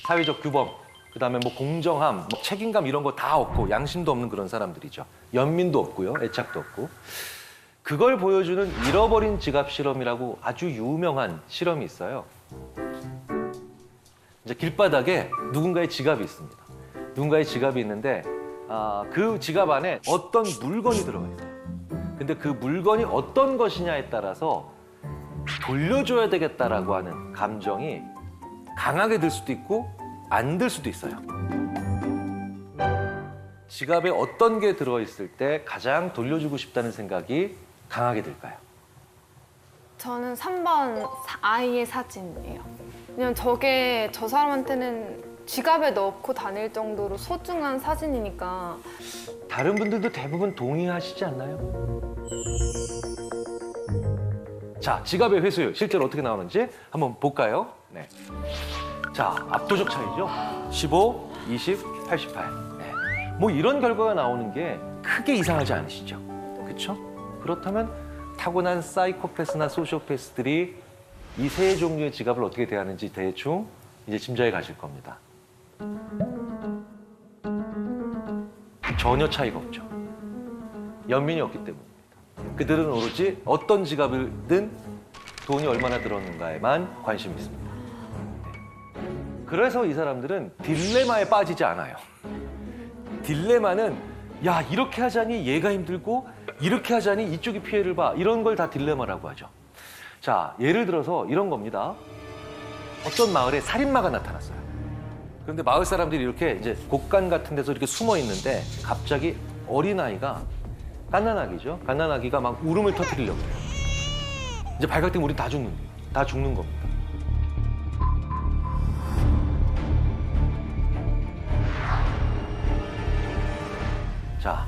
사회적 규범, 그다음에 뭐 공정함, 뭐 책임감 이런 거 다 없고 양심도 없는 그런 사람들이죠. 연민도 없고요, 애착도 없고. 그걸 보여주는 잃어버린 지갑 실험이라고 아주 유명한 실험이 있어요. 이제 길바닥에 누군가의 지갑이 있습니다. 누군가의 지갑이 있는데 그 지갑 안에 어떤 물건이 들어가 있어요. 근데 그 물건이 어떤 것이냐에 따라서 돌려줘야 되겠다라고 하는 감정이 강하게 들 수도 있고 안 들 수도 있어요. 지갑에 어떤 게 들어있을 때 가장 돌려주고 싶다는 생각이 강하게 들까요? 저는 3번 아이의 사진이에요. 왜냐면 저게 저 사람한테는 지갑에 넣고 다닐 정도로 소중한 사진이니까. 다른 분들도 대부분 동의하시지 않나요? 자, 지갑의 회수율 실제로 어떻게 나오는지 한번 볼까요? 네. 자, 압도적 차이죠. 15, 20, 88. 네. 뭐 이런 결과가 나오는 게 크게 이상하지 않으시죠? 그렇죠? 그렇다면 타고난 사이코패스나 소시오패스들이 이 세 종류의 지갑을 어떻게 대하는지 대충 이제 짐작이 가실 겁니다. 전혀 차이가 없죠. 연민이 없기 때문입니다. 그들은 오로지 어떤 지갑이든 돈이 얼마나 들었는가에만 관심이 있습니다. 그래서 이 사람들은 딜레마에 빠지지 않아요. 딜레마는 야 이렇게 하자니 얘가 힘들고 이렇게 하자니 이쪽이 피해를 봐. 이런 걸 다 딜레마라고 하죠. 자, 예를 들어서 이런 겁니다. 어떤 마을에 살인마가 나타났어요. 그런데 마을 사람들이 이렇게 이제 곳간 같은 데서 이렇게 숨어 있는데 갑자기 어린아이가 갓난아기죠. 갓난아기가 막 울음을 터뜨리려고 해요. 이제 발각되면 우리 다 죽는 겁니다. 자,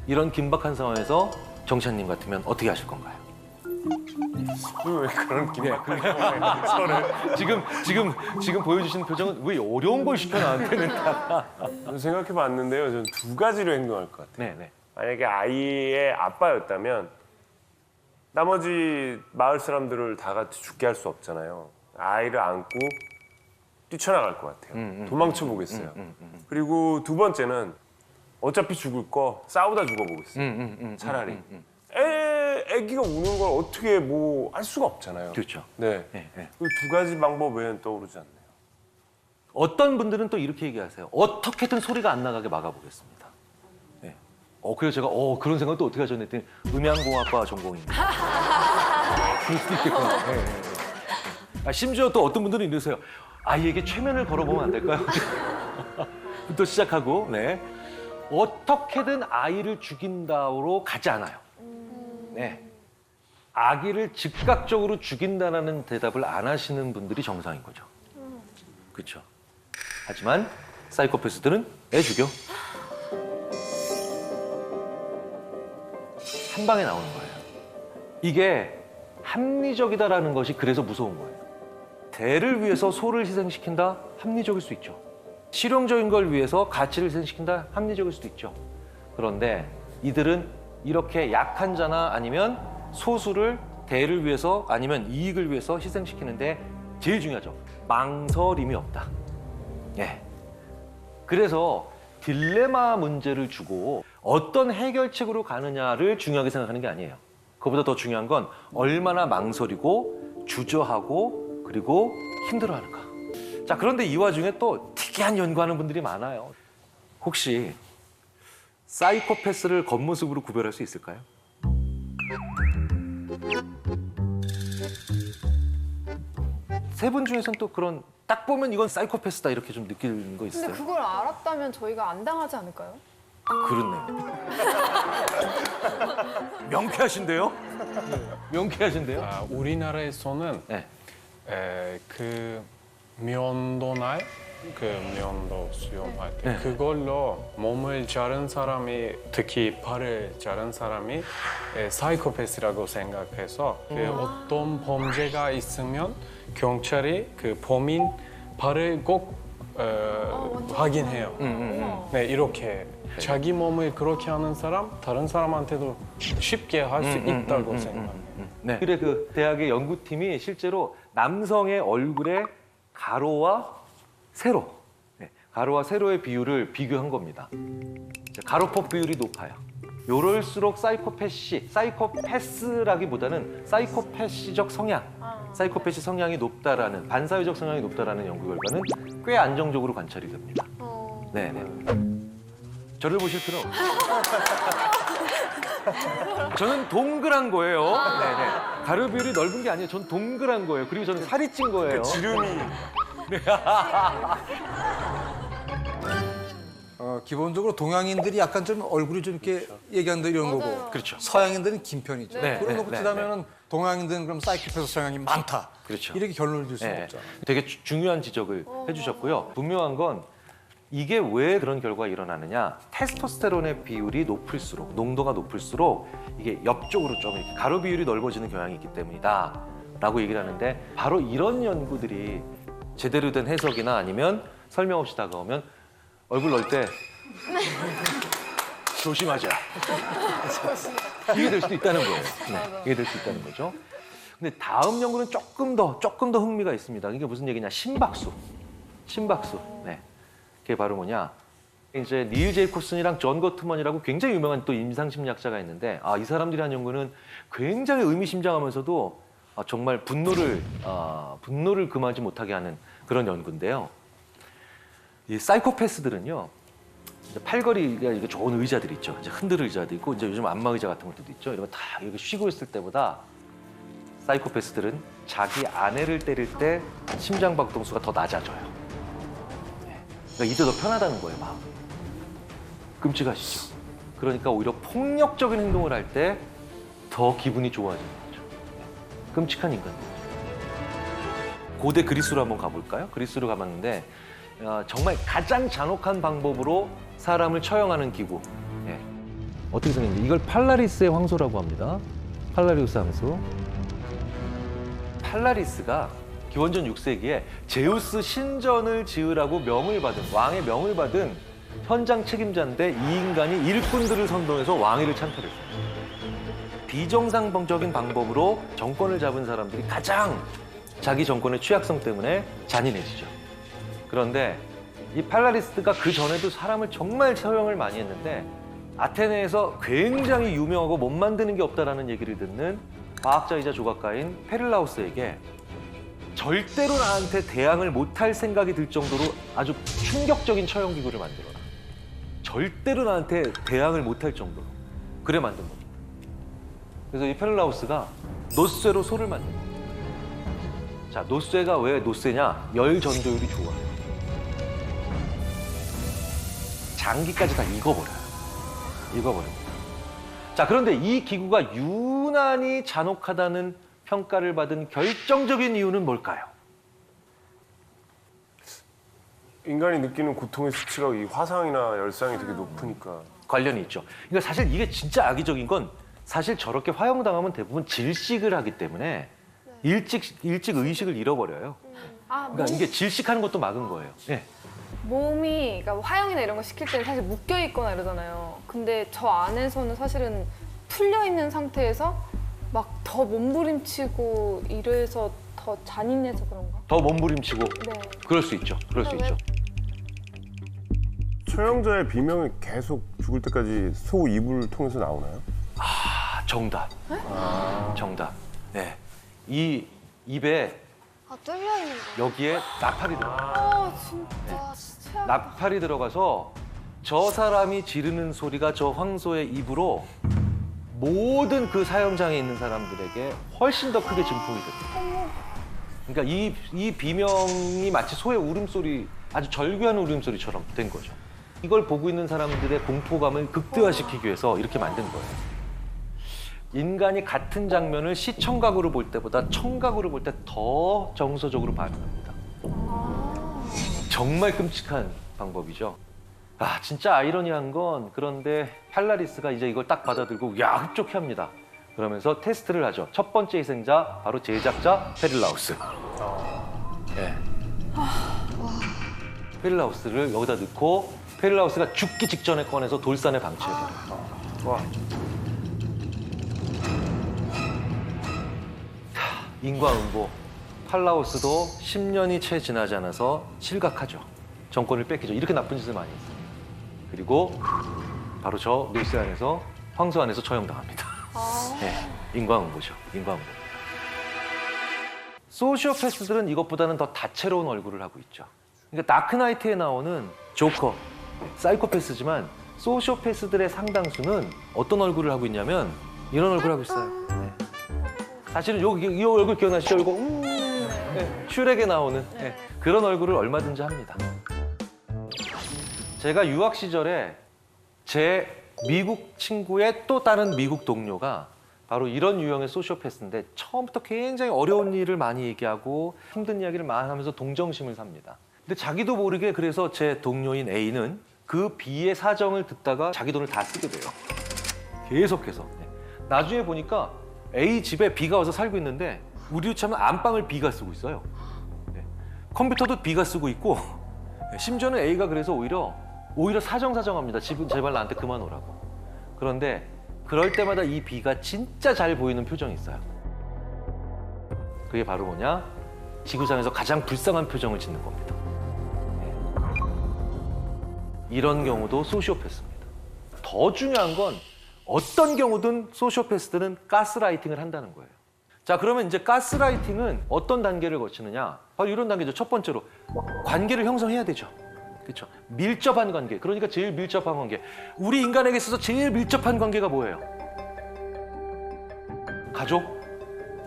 이런 긴박한 상황에서 정찬님 같으면 어떻게 하실 건가요? 왜 그런 긴박한 상황에 저를 지금 보여주신 표정은 왜 어려운 걸 시켜 나한테는? 생각해봤는데요. 저는 두 가지로 행동할 것 같아요. 네네. 만약에 아이의 아빠였다면 나머지 마을 사람들을 다 같이 죽게 할 수 없잖아요. 아이를 안고 뛰쳐나갈 것 같아요. 도망쳐 보겠어요. 그리고 두 번째는 어차피 죽을 거 싸우다 죽어보겠어요. 차라리. 애기가 우는 걸 어떻게 뭐 할 수가 없잖아요. 그렇죠. 네. 네, 네. 그 두 가지 방법 외에는 떠오르지 않네요. 어떤 분들은 또 이렇게 얘기하세요. 어떻게든 소리가 안 나가게 막아보겠습니다. 네. 그래서 제가 그런 생각도 어떻게 하셨나 했더니 음향공학과 전공입니다. 그럴 수도 있겠구나. 네, 네, 네. 심지어 또 어떤 분들은 이러세요. 아이에게 최면을 걸어보면 안 될까요? 또 시작하고, 네. 어떻게든 아이를 죽인다로 가지 않아요. 네. 아기를 즉각적으로 죽인다는 대답을 안 하시는 분들이 정상인 거죠. 그렇죠. 하지만 사이코패스들은 애 죽여. 한 방에 나오는 거예요. 이게 합리적이다라는 것이 그래서 무서운 거예요. 대를 위해서 소를 희생시킨다? 합리적일 수 있죠. 실용적인 걸 위해서 가치를 희생시킨다? 합리적일 수도 있죠. 그런데 이들은 이렇게 약한 자나 아니면 소수를 대를 위해서 아니면 이익을 위해서 희생시키는데 제일 중요하죠. 망설임이 없다. 예. 그래서 딜레마 문제를 주고 어떤 해결책으로 가느냐를 중요하게 생각하는 게 아니에요. 그보다 더 중요한 건 얼마나 망설이고 주저하고 그리고 힘들어하는가. 자, 그런데 이 와중에 또 특이한 연구하는 분들이 많아요. 혹시 사이코패스를 겉모습으로 구별할 수 있을까요? 세 분 중에서는 또 그런 딱 보면 이건 사이코패스다 이렇게 좀 느끼는 거 있어요? 근데 그걸 알았다면 저희가 안 당하지 않을까요? 그렇네요. 명쾌하신데요? 명쾌하신데요? 우리나라에서는 네. 그 면도날 그 면도 수영할 때 네. 그걸로 몸을 자른 사람이 특히 발을 자른 사람이 사이코패스라고 생각해서 그 어떤 범죄가 있으면 경찰이 그 범인 발을 꼭 확인해요. 네, 이렇게 자기 몸을 그렇게 하는 사람 다른 사람한테도 쉽게 할 수 있다고 생각해요. 네. 그래 그 대학의 연구팀이 실제로 남성의 얼굴에 가로와 세로 가로와 세로의 비율을 비교한 겁니다. 자, 가로폭 비율이 높아요. 요럴수록 사이코패스라기보다는 사이코패시적 성향, 사이코패시 성향이 높다라는, 반사회적 성향이 높다라는 연구 결과는 꽤 안정적으로 관찰이 됩니다. 네네. 저를 보실 필요 없어요. 저는 동그란 거예요. 네네. 가로 비율이 넓은 게 아니에요. 전 동그란 거예요. 그리고 저는 살이 찐 거예요. 지름이 기본적으로 동양인들이 약간 좀 얼굴이 좀 이렇게 얘기한다 이런 거고. 그렇죠. 서양인들은 긴 편이죠. 네, 그런 네, 거 네, 치자면은 동양인들은 그럼 사이코패스 성향이 많다. 그렇죠. 이렇게 결론을 줄 수는 네, 없잖아. 되게 중요한 지적을 해주셨고요. 분명한 건 이게 왜 그런 결과가 일어나느냐. 테스토스테론의 비율이 높을수록, 농도가 높을수록 이게 옆쪽으로 좀 이렇게 가로 비율이 넓어지는 경향이 있기 때문이다 라고 얘기를 하는데, 바로 이런 연구들이 제대로 된 해석이나 아니면 설명 없이 다가오면 얼굴 넣을 때 조심하자. 이게 될 수도 있다는 거예요. 네, 이게 될 수 있다는 거죠. 근데 다음 연구는 조금 더 흥미가 있습니다. 이게 무슨 얘기냐? 심박수. 네. 그게 바로 뭐냐? 이제 닐 제이콥슨이랑 존 거트먼이라고 굉장히 유명한 또 임상심리학자가 있는데, 이 사람들이 한 연구는 굉장히 의미심장하면서도 정말 분노를 금하지 못하게 하는 그런 연구인데요. 이 사이코패스들은요, 이제 팔걸이가 이게 좋은 의자들 있죠. 이제 흔들 의자도 있고, 이제 요즘 안마 의자 같은 것도 있죠. 이런 거 다 이렇게 쉬고 있을 때보다 사이코패스들은 자기 아내를 때릴 때 심장 박동수가 더 낮아져요. 그러니까 이때 더 편하다는 거예요, 마음. 끔찍하시죠? 그러니까 오히려 폭력적인 행동을 할 때 더 기분이 좋아지는 거죠. 끔찍한 인간들. 고대 그리스로 한번 가볼까요? 그리스로 가봤는데 정말 가장 잔혹한 방법으로 사람을 처형하는 기구. 예. 어떻게 생겼는지, 이걸 팔라리스의 황소라고 합니다. 팔라리우스 황소. 팔라리스가 기원전 6세기에 제우스 신전을 지으라고 왕의 명을 받은 현장 책임자인데, 이 인간이 일꾼들을 선동해서 왕위를 찬탈했어요. 비정상적인 방법으로 정권을 잡은 사람들이 가장 자기 정권의 취약성 때문에 잔인해지죠. 그런데 이 팔라리스가 그 전에도 사람을 정말 처형을 많이 했는데, 아테네에서 굉장히 유명하고 못 만드는 게 없다라는 얘기를 듣는 과학자이자 조각가인 페릴라우스에게 절대로 나한테 대항을 못할 생각이 들 정도로 아주 충격적인 처형 기구를 만들어라. 절대로 나한테 대항을 못할 정도로. 그래 만든 겁니다. 그래서 이 페릴라우스가 노쇠로 소를 만든 겁니다. 자, 노쇠가 왜 노쇠냐? 열 전도율이 좋아요. 장기까지 다 익어버립니다. 자, 그런데 이 기구가 유난히 잔혹하다는 평가를 받은 결정적인 이유는 뭘까요? 인간이 느끼는 고통의 수치가 이 화상이나 열상이 되게 높으니까. 관련이 있죠. 그러니까 사실 이게 진짜 악의적인 건, 사실 저렇게 화형당하면 대부분 질식을 하기 때문에 일찍 의식을 잃어버려요. 그러니까 이게 질식하는 것도 막은 거예요. 네. 몸이, 그러니까 화형이나 이런 거 시킬 때는 사실 묶여 있거나 이러잖아요. 근데 저 안에서는 사실은 풀려 있는 상태에서 막 더 몸부림치고 이래서 더 잔인해서 그런가? 더 몸부림치고. 네. 그럴 수 있죠. 처형자의 비명이 계속 죽을 때까지 소 입을 통해서 나오나요? 정답. 정답. 네. 이 입에 뚫려 있는 거. 여기에 나팔이 들어가요. 진짜 최악. 나팔이 들어가서 저 사람이 지르는 소리가 저 황소의 입으로 모든 그 사형장에 있는 사람들에게 훨씬 더 크게 증폭이 됩니다. 그러니까 이 비명이 마치 소의 울음소리, 아주 절규하는 울음소리처럼 된 거죠. 이걸 보고 있는 사람들의 공포감을 극대화시키기 위해서 이렇게 만든 거예요. 인간이 같은 장면을 시청각으로 볼 때보다 청각으로 볼 때 더 정서적으로 반응합니다. 정말 끔찍한 방법이죠. 진짜 아이러니한 건, 그런데 팔라리스가 이제 이걸 딱 받아들고 야, 흡족해 합니다. 그러면서 테스트를 하죠. 첫 번째 희생자, 바로 제작자 페릴라우스. 네. 페릴라우스를 여기다 넣고 페릴라우스가 죽기 직전에 꺼내서 돌산에 방치해버려요. 인과응보. 팔라우스도 10년이 채 지나지 않아서 실각하죠. 정권을 뺏기죠. 이렇게 나쁜 짓을 많이 했어요. 그리고 바로 저 밀스 안에서 황소 안에서 처형당합니다. 네, 인과응보죠. 인과응보. 소시오패스들은 이것보다는 더 다채로운 얼굴을 하고 있죠. 그러니까 다크나이트에 나오는 조커, 사이코패스지만 소시오패스들의 상당수는 어떤 얼굴을 하고 있냐면 이런 얼굴을 하고 있어요. 네. 사실은 이 얼굴 기억나시죠? 이거 네, 슈렉에 나오는 네, 그런 얼굴을 얼마든지 합니다. 제가 유학 시절에 제 미국 친구의 또 다른 미국 동료가 바로 이런 유형의 소시오패스인데 처음부터 굉장히 어려운 일을 많이 얘기하고 힘든 이야기를 많이 하면서 동정심을 삽니다. 근데 자기도 모르게 그래서 제 동료인 A는 그 B의 사정을 듣다가 자기 돈을 다 쓰게 돼요. 계속해서. 네. 나중에 보니까 A 집에 B가 와서 살고 있는데 우리 집은 안방을 B가 쓰고 있어요. 네. 컴퓨터도 B가 쓰고 있고 심지어는 A가 그래서 오히려 사정합니다. 집은 제발 나한테 그만 오라고. 그런데 그럴 때마다 이 B가 진짜 잘 보이는 표정이 있어요. 그게 바로 뭐냐? 지구상에서 가장 불쌍한 표정을 짓는 겁니다. 이런 경우도 소시오패스입니다. 더 중요한 건 어떤 경우든 소시오패스들은 가스라이팅을 한다는 거예요. 자, 그러면 이제 가스라이팅은 어떤 단계를 거치느냐? 바로 이런 단계죠. 첫 번째로 관계를 형성해야 되죠. 그렇죠? 밀접한 관계. 그러니까 제일 밀접한 관계. 우리 인간에게 있어서 제일 밀접한 관계가 뭐예요? 가족.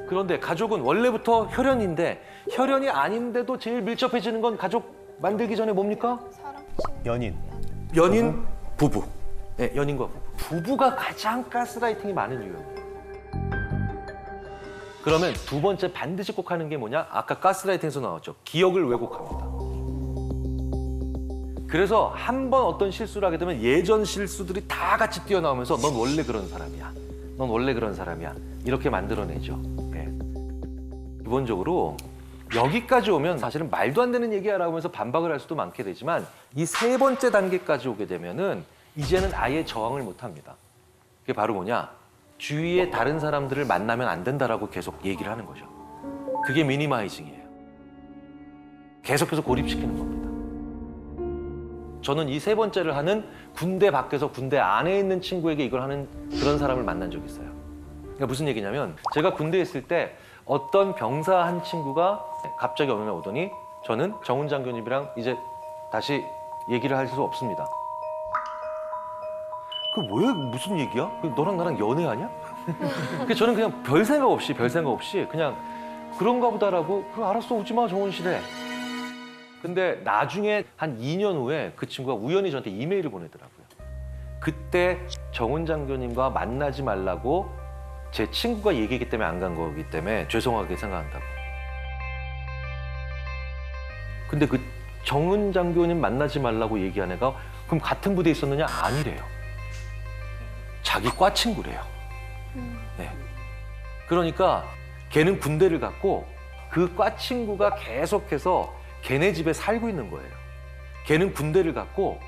그런데 가족은 원래부터 혈연인데 혈연이 아닌데도 제일 밀접해지는 건 가족 만들기 전에 뭡니까? 연인. 연인, 부부. 네, 연인과 부부. 부부가 가장 가스라이팅이 많은 이유예요. 그러면 두 번째 반드시 꼭 하는 게 뭐냐? 아까 가스라이팅에서 나왔죠. 기억을 왜곡합니다. 그래서 한 번 어떤 실수를 하게 되면 예전 실수들이 다 같이 뛰어나오면서 넌 원래 그런 사람이야. 넌 원래 그런 사람이야. 이렇게 만들어내죠. 네. 기본적으로 여기까지 오면 사실은 말도 안 되는 얘기야라고 하면서 반박을 할 수도 많게 되지만 이 세 번째 단계까지 오게 되면은 이제는 아예 저항을 못 합니다. 그게 바로 뭐냐? 주위에 다른 사람들을 만나면 안 된다라고 계속 얘기를 하는 거죠. 그게 미니마이징이에요. 계속해서 고립시키는 겁니다. 저는 이 세 번째를 하는 군대 밖에서 군대 안에 있는 친구에게 이걸 하는 그런 사람을 만난 적이 있어요. 그러니까 무슨 얘기냐면 제가 군대에 있을 때 어떤 병사 한 친구가 갑자기 어느 날 오더니 저는 정훈 장교님이랑 이제 다시 얘기를 할 수 없습니다. 그 뭐야? 무슨 얘기야? 너랑 나랑 연애하냐? 그래서 저는 그냥 별 생각 없이 그냥 그런가 보다라고 그래 알았어 오지 마 정훈 씨래. 근데 나중에 한 2년 후에 그 친구가 우연히 저한테 이메일을 보내더라고요. 그때 정훈 장교님과 만나지 말라고 제 친구가 얘기했기 때문에 안 간 거기 때문에 죄송하게 생각한다고. 근데 그 정훈 장교님 만나지 말라고 얘기한 애가 그럼 같은 부대에 있었느냐? 아니래요. 자기 과 친구래요. 네. 그러니까 걔는 군대를 갔고 그 과 친구가 계속해서 걔네 집에 살고 있는 거예요. 걔는 군대를 갔고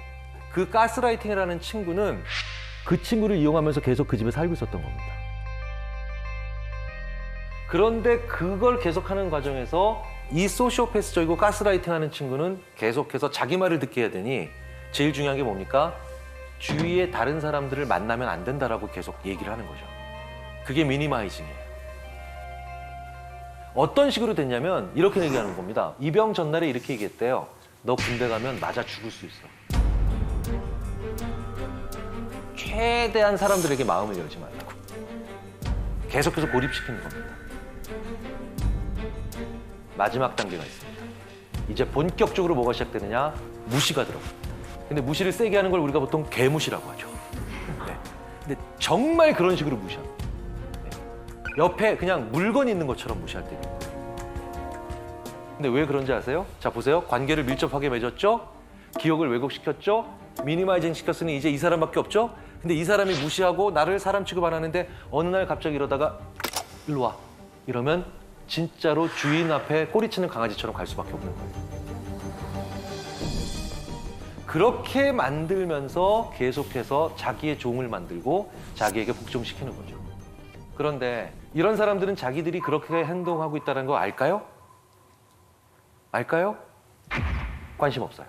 그 가스라이팅이라는 친구는 그 친구를 이용하면서 계속 그 집에 살고 있었던 겁니다. 그런데 그걸 계속하는 과정에서 이 소시오패스적이고 가스라이팅하는 친구는 계속해서 자기 말을 듣게 해야 되니 제일 중요한 게 뭡니까? 주위에 다른 사람들을 만나면 안 된다라고 계속 얘기를 하는 거죠. 그게 미니마이징이에요. 어떤 식으로 됐냐면 이렇게 얘기하는 겁니다. 입영 전날에 이렇게 얘기했대요. 너 군대 가면 맞아 죽을 수 있어. 최대한 사람들에게 마음을 열지 말라고. 계속해서 고립시키는 겁니다. 마지막 단계가 있습니다. 이제 본격적으로 뭐가 시작되느냐? 무시가 들어갑니다. 근데 무시를 세게 하는 걸 우리가 보통 개무시라고 하죠. 네. 근데 정말 그런 식으로 무시합니다. 네. 옆에 그냥 물건이 있는 것처럼 무시할 때도 있고요. 근데 왜 그런지 아세요? 자, 보세요. 관계를 밀접하게 맺었죠? 기억을 왜곡시켰죠? 미니마이징 시켰으니 이제 이 사람밖에 없죠? 근데 이 사람이 무시하고 나를 사람 취급 안 하는데 어느 날 갑자기 이러다가 일로 와. 이러면 진짜로 주인 앞에 꼬리치는 강아지처럼 갈 수밖에 없는 거예요. 그렇게 만들면서 계속해서 자기의 종을 만들고 자기에게 복종시키는 거죠. 그런데 이런 사람들은 자기들이 그렇게 행동하고 있다는 거 알까요? 알까요? 관심 없어요.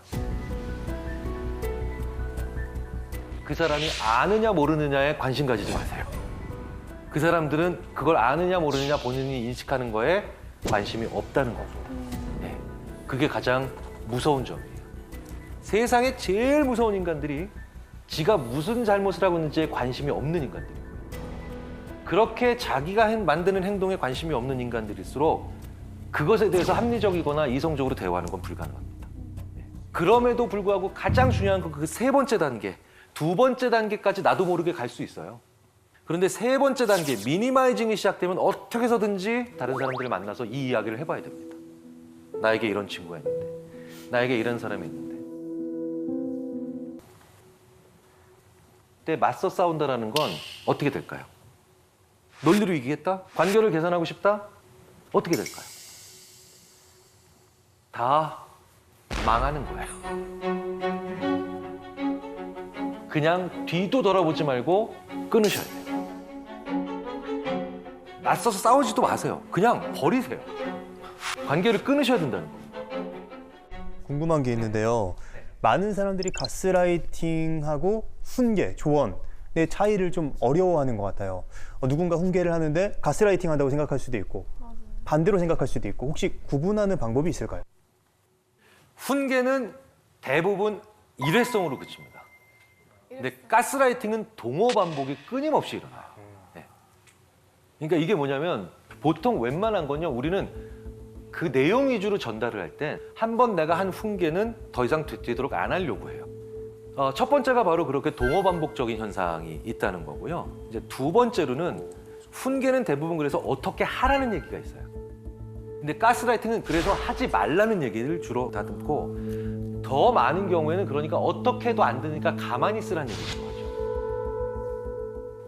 그 사람이 아느냐 모르느냐에 관심 가지지 마세요. 그 사람들은 그걸 아느냐 모르느냐 본인이 인식하는 거에 관심이 없다는 겁니다. 네. 그게 가장 무서운 점이에요. 세상에 제일 무서운 인간들이 지가 무슨 잘못을 하고 있는지에 관심이 없는 인간들이에요. 그렇게 자기가 만드는 행동에 관심이 없는 인간들일수록 그것에 대해서 합리적이거나 이성적으로 대화하는 건 불가능합니다. 네. 그럼에도 불구하고 가장 중요한 건 그 세 번째 단계, 두 번째 단계까지 나도 모르게 갈 수 있어요. 그런데 세 번째 단계, 미니마이징이 시작되면 어떻게 해서든지 다른 사람들을 만나서 이 이야기를 해봐야 됩니다. 나에게 이런 친구가 있는데, 나에게 이런 사람이 있는데. 그때 맞서 싸운다라는 건 어떻게 될까요? 논리로 이기겠다? 관계를 개선하고 싶다? 어떻게 될까요? 다 망하는 거예요. 그냥 뒤도 돌아보지 말고 끊으셔야 돼요. 맞서서 싸우지도 마세요. 그냥 버리세요. 관계를 끊으셔야 된다는 거예요. 궁금한 게 있는데요. 많은 사람들이 가스라이팅하고 훈계, 조언의 차이를 좀 어려워하는 것 같아요. 누군가 훈계를 하는데 가스라이팅 한다고 생각할 수도 있고 반대로 생각할 수도 있고 혹시 구분하는 방법이 있을까요? 훈계는 대부분 일회성으로 그칩니다. 근데 가스라이팅은 동호 반복이 끊임없이 일어나요. 네. 그러니까 이게 뭐냐면 보통 웬만한 건요, 우리는 그 내용 위주로 전달을 할 때 한 번 내가 한 훈계는 더 이상 되도록 안 하려고 해요. 첫 번째가 바로 그렇게 동호 반복적인 현상이 있다는 거고요. 이제 두 번째로는 훈계는 대부분 그래서 어떻게 하라는 얘기가 있어요. 근데 가스라이팅은 그래서 하지 말라는 얘기를 주로 다듬고 더 많은 경우에는 그러니까 어떻게 해도 안 되니까 가만히 있으라는 얘기인 거예요.